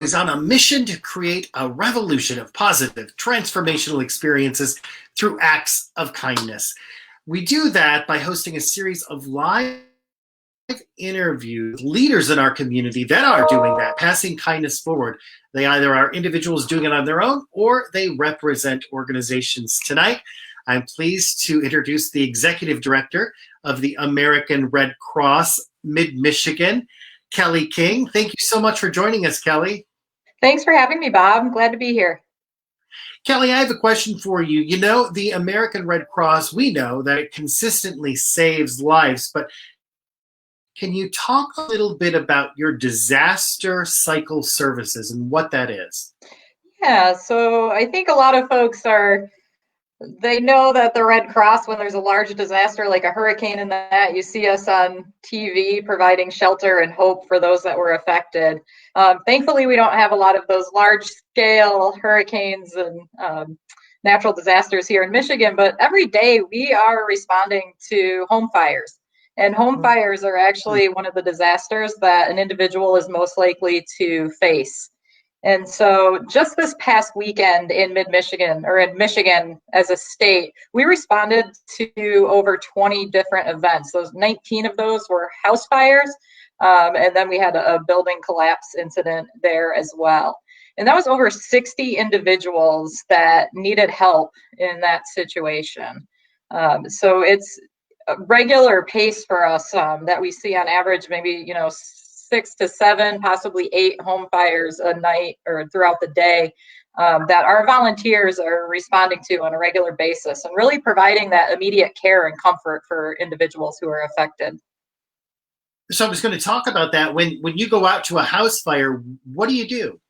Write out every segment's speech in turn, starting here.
is on a mission to create a revolution of positive, transformational experiences through acts of kindness. We do that by hosting a series of live interviews with leaders in our community that are doing that, passing kindness forward. They either are individuals doing it on their own or they represent organizations. Tonight, I'm pleased to introduce the executive director of the American Red Cross Mid-Michigan, Kelly King. Thank you so much for joining us, Kelly. Thanks for having me, Bob. I'm glad to be here. Kelly, I have a question for you. You know, the American Red Cross, we know that it consistently saves lives, but can you talk a little bit about your disaster cycle services and what that is? Yeah, so I think a lot of folks they know that the Red Cross, when there's a large disaster like a hurricane and that, you see us on TV providing shelter and hope for those that were affected. Thankfully, we don't have a lot of those large scale hurricanes and natural disasters here in Michigan, but every day we are responding to home fires. And home fires are actually one of the disasters that an individual is most likely to face. And so just this past weekend in mid-Michigan, or in Michigan as a state, we responded to over 20 different events. 19 of those were house fires, and then we had a building collapse incident there as well. And that was over 60 individuals that needed help in that situation. So it's a regular pace for us that we see on average, maybe, 6 to 7, possibly 8 home fires a night or throughout the day that our volunteers are responding to on a regular basis and really providing that immediate care and comfort for individuals who are affected. So I was going to talk about that. When you go out to a house fire, what do you do?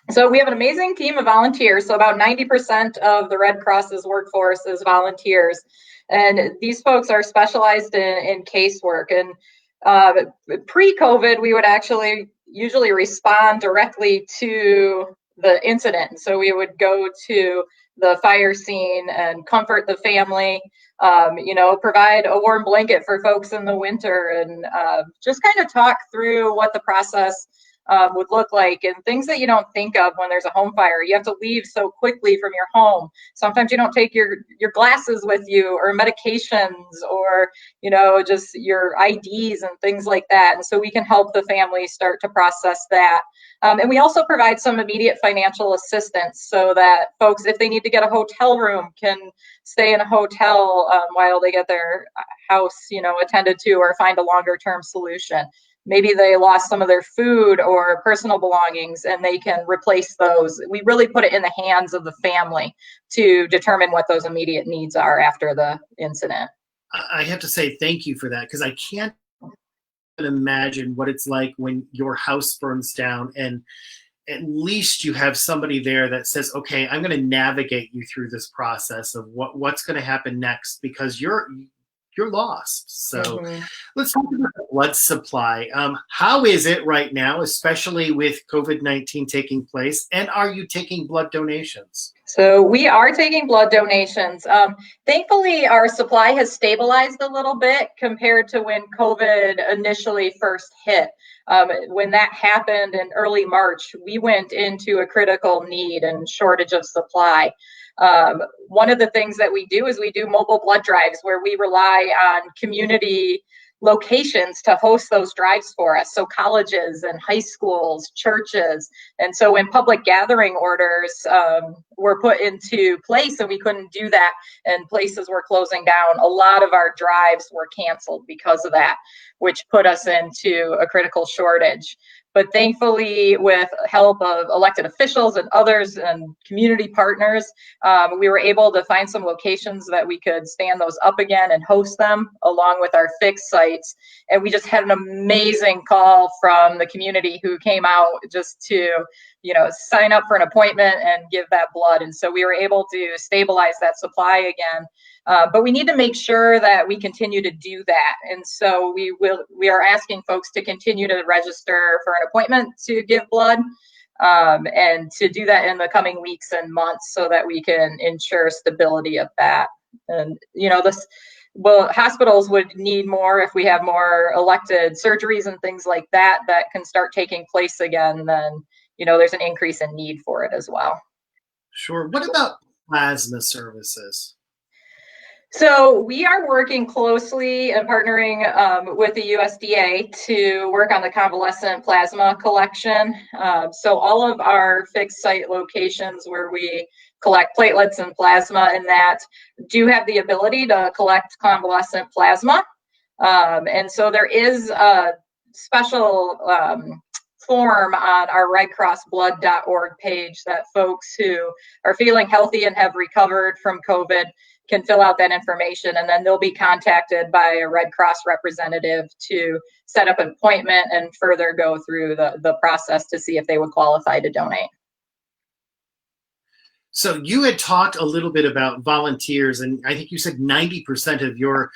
So we have an amazing team of volunteers. So about 90% of the Red Cross's workforce is volunteers. And these folks are specialized in casework. And pre-COVID, we would actually usually respond directly to the incident. So we would go to the fire scene and comfort the family, provide a warm blanket for folks in the winter, and just kind of talk through what the process would look like, and things that you don't think of when there's a home fire. You have to leave so quickly from your home. Sometimes you don't take your glasses with you, or medications, or just your IDs and things like that. And so we can help the family start to process that. And we also provide some immediate financial assistance so that folks, if they need to get a hotel room, can stay in a hotel while they get their house attended to, or find a longer term solution. Maybe they lost some of their food or personal belongings and they can replace those. We really put it in the hands of the family to determine what those immediate needs are after the incident. I have to say thank you for that, because I can't imagine what it's like when your house burns down, and at least you have somebody there that says, okay, I'm going to navigate you through this process of what's going to happen next, because you're lost. So let's talk about the blood supply. How is it right now, especially with COVID-19 taking place? And are you taking blood donations? So we are taking blood donations. Thankfully, our supply has stabilized a little bit compared to when COVID initially first hit. When that happened in early March, we went into a critical need and shortage of supply. One of the things that we do is we do mobile blood drives, where we rely on community locations to host those drives for us. So colleges and high schools, churches. And so when public gathering orders were put into place and we couldn't do that and places were closing down, a lot of our drives were canceled because of that, which put us into a critical shortage. But thankfully, with help of elected officials and others and community partners, we were able to find some locations that we could stand those up again and host them along with our fixed sites. And we just had an amazing call from the community who came out just to, sign up for an appointment and give that blood. And so we were able to stabilize that supply again. But we need to make sure that we continue to do that. And so we are asking folks to continue to register for an appointment to give blood, and to do that in the coming weeks and months so that we can ensure stability of that. And, hospitals would need more if we have more elected surgeries and things like that can start taking place again. Then, there's an increase in need for it as well. Sure. What about plasma services? So we are working closely and partnering with the USDA to work on the convalescent plasma collection. So all of our fixed site locations where we collect platelets and plasma and that do have the ability to collect convalescent plasma. And so there is a special form on our redcrossblood.org page that folks who are feeling healthy and have recovered from COVID can fill out that information, and then they'll be contacted by a Red Cross representative to set up an appointment and further go through the process to see if they would qualify to donate. So you had talked a little bit about volunteers, and I think you said 90% of your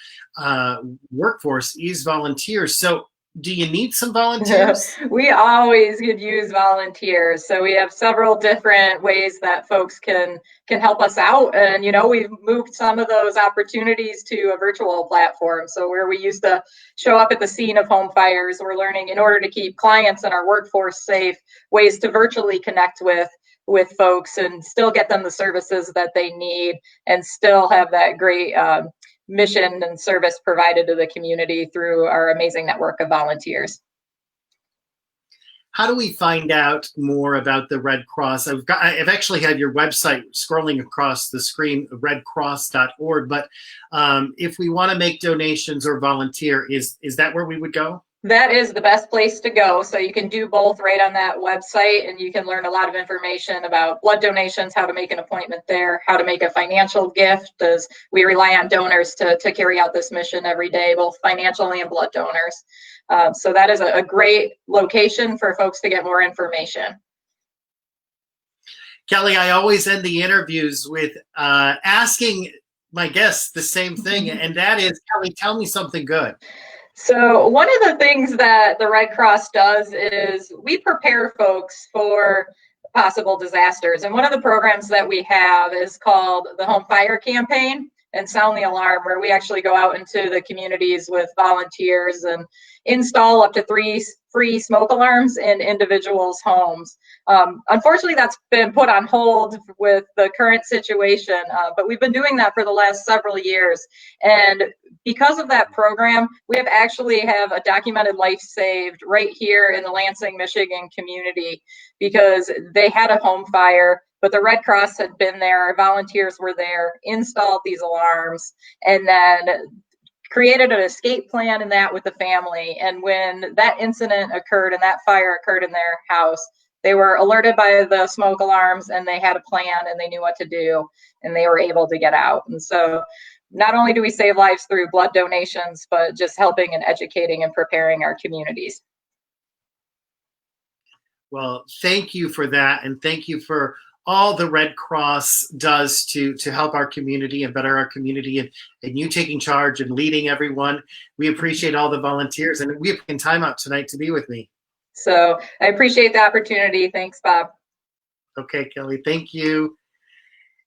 workforce is volunteers. So do you need some volunteers? We always could use volunteers. So we have several different ways that folks can help us out. And, we've moved some of those opportunities to a virtual platform. So where we used to show up at the scene of home fires, we're learning, in order to keep clients and our workforce safe, ways to virtually connect with folks and still get them the services that they need and still have that great mission and service provided to the community through our amazing network of volunteers. How do we find out more about the Red Cross? I've actually had your website scrolling across the screen, redcross.org. But if we want to make donations or volunteer, is that where we would go? That is the best place to go. So you can do both right on that website, and you can learn a lot of information about blood donations, how to make an appointment there, how to make a financial gift, as we rely on donors to carry out this mission every day, both financially and blood donors. So that is a great location for folks to get more information. Kelly, I always end the interviews with asking my guests the same thing, and that is, Kelly, tell me something good. So one of the things that the Red Cross does is we prepare folks for possible disasters. And one of the programs that we have is called the Home Fire Campaign and Sound the Alarm, where we actually go out into the communities with volunteers and install up to 3 free smoke alarms in individuals' homes. Unfortunately, that's been put on hold with the current situation, but we've been doing that for the last several years. And because of that program, we have a documented life saved right here in the Lansing, Michigan community, because they had a home fire, but the Red Cross had been there, our volunteers were there, installed these alarms, and then created an escape plan in that with the family. And when that incident occurred and that fire occurred in their house, they were alerted by the smoke alarms and they had a plan and they knew what to do and they were able to get out. And so not only do we save lives through blood donations, but just helping and educating and preparing our communities. Well, thank you for that. And thank you for all the Red Cross does to help our community and better our community, and you taking charge and leading everyone. We appreciate all the volunteers, and we have taken time out tonight to be with me. So I appreciate the opportunity. Thanks, Bob. Okay, Kelly, thank you.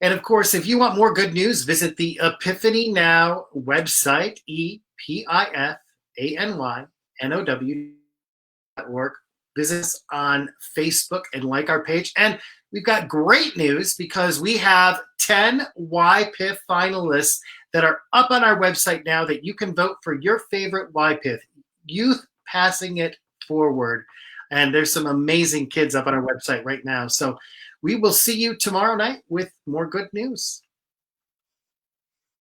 And of course, if you want more good news, visit the Epiphany Now website, EPIFANYNOW.org. Visit us on Facebook and like our page. And we've got great news because we have 10 YPIF finalists that are up on our website now that you can vote for your favorite YPIF, Youth Passing It Forward. And there's some amazing kids up on our website right now. So we will see you tomorrow night with more good news.